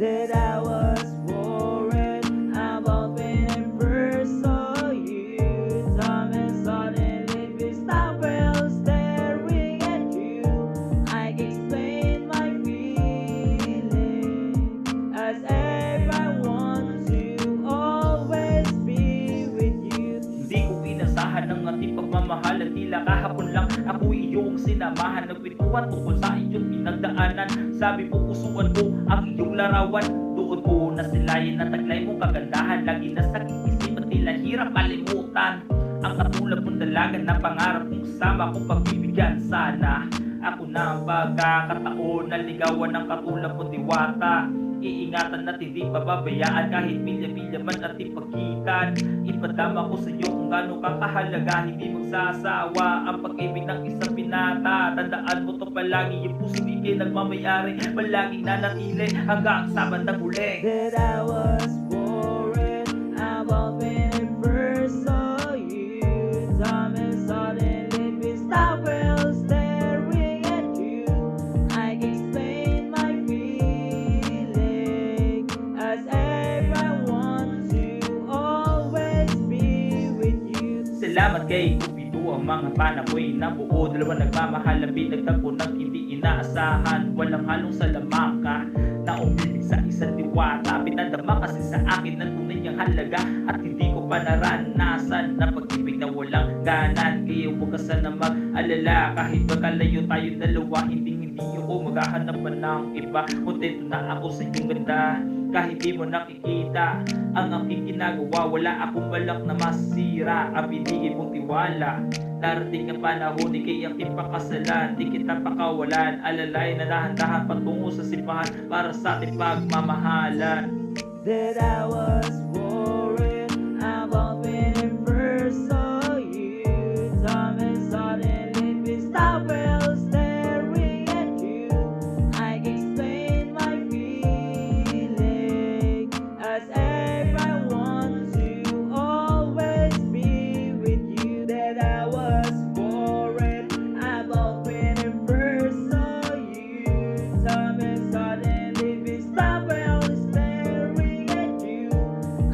that I was worried about when I first saw you. Time and suddenly we stopped well staring at you. I can explain my feeling as if I want to always be with you. Hindi ko inasahan ang ating pagmamahal at tila kahapon lang ako iyong sinamahan. Nagkwentuhan tungkol sa iyong pinagdaanan. Sabi mo pusuan ko ang iyong larawan. Doon ko nasilayan na taglay mong kagandahan. Lagi na sakit isip at tila hirap kalimutan ang katulad mong dalaga na pangarap kong kasama kong pagbibigyan. Sana ako na ang pagkakataon na ligawan ng katulad mong diwata. Iingatan at hindi pababayaan kahit milya-milya man at ipagitan. Ipadama ko sa iyo kung gaano ka kahalaga. Hindi magsasawa ang pag-ibig ng isang binata. Tandaan mo to palagi, yung puso di kayo nagmamayari. Palaging nanatili hanggang sa bandang huli. That I was worried about when I first saw you. Time and suddenly we stopped well staring at you. I can explain my feeling as if I want to always be with you. Salamat kay Cupido, ang mga panakoy na buo. Dalawa nagmamahal, labing nagtagpo ng hindi inaasahan. Walang halong salamangka na umibig sa isang diwata. Pinadama kasi sa akin ng tunay niyang halaga at hindi ko pa naranasan na pag-ibig na walang ganan. Kaya huwag ka sana mag-alala kahit magkalayo tayo dalawa. Hindi ako maghahanap pa ng iba. Kontento na ako sa iyong ganda kahit di mo nakikita ang aking ginagawa. Wala akong balak na masira ang binigay mong tiwala. Darating ang panahon, di kay aking pakasalan. Di kita pakawalan, alalay na dahan-dahan patungo sa simbahan para sa ating pagmamahalan. That I was worried about when I first saw you. Time and suddenly we stopped well staring at you. I can explain my feeling as if I want to always be with you. That I was worried about when I first saw you. Time and suddenly we stopped well staring at you.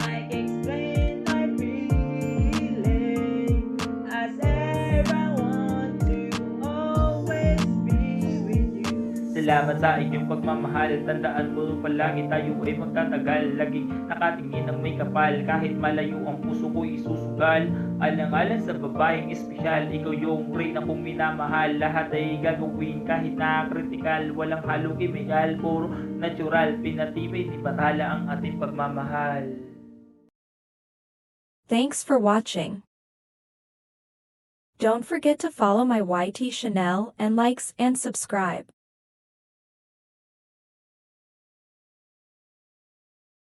I can explain my feeling as if I want to always be with you. Salamat sa inyong pagmamahal. Tandaan mo palagi tayo ay magtatagal. Laging nakatingin ng may kapal. Kahit malayo ang puso ko isusugal. Alang-alang sa babaeng espesyal. Ikaw yung reyna kong minamahal. Lahat ay gagawin kahit na kritikal. Walang halong kemikal, puro natural. Pinatibay di batala ang ating pagmamahal. Thanks for watching. Don't forget to follow my YT Chanel and likes and subscribe.